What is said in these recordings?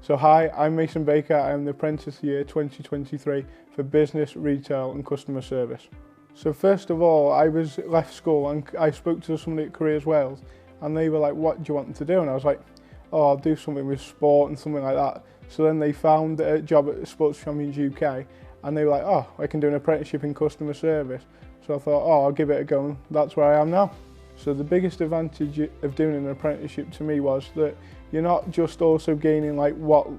So hi, I'm Mason Baker. I'm the Apprentice year 2023 for Business, Retail and Customer Service. So first of all, I left school and I spoke to somebody at Careers Wales and they were like, what do you want to do? And I was like, oh, I'll do something with sport and something like that. So then they found a job at Sports Champions UK and they were like, oh, I can do an apprenticeship in customer service. So I thought, oh, I'll give it a go, and that's where I am now. So the biggest advantage of doing an apprenticeship to me was that you're not just also gaining what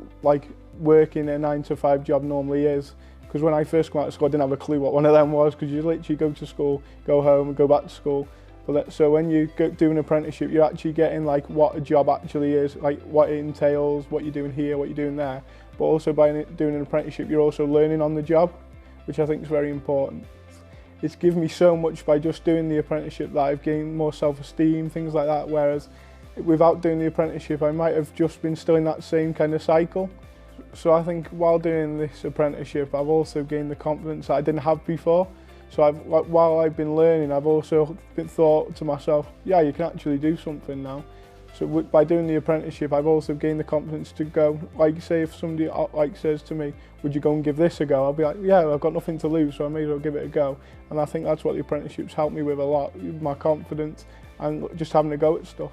working a 9-to-5 job normally is. Because when I first came out of school, I didn't have a clue what one of them was, because you literally go to school, go home and go back to school. So when you do an apprenticeship, you're actually getting what a job actually is, what it entails, what you're doing here, what you're doing there. But also by doing an apprenticeship, you're also learning on the job, which I think is very important. It's given me so much by just doing the apprenticeship that I've gained more self-esteem, things like that, whereas without doing the apprenticeship I might have just been still in that same kind of cycle. So I think while doing this apprenticeship I've also gained the confidence that I didn't have before. So while I've been learning, I've also thought to myself, yeah, you can actually do something now. So by doing the apprenticeship, I've also gained the confidence to go, say if somebody says to me, would you go and give this a go? I'll be like, yeah, I've got nothing to lose, so I may as well give it a go. And I think that's what the apprenticeship's helped me with a lot, my confidence and just having a go at stuff.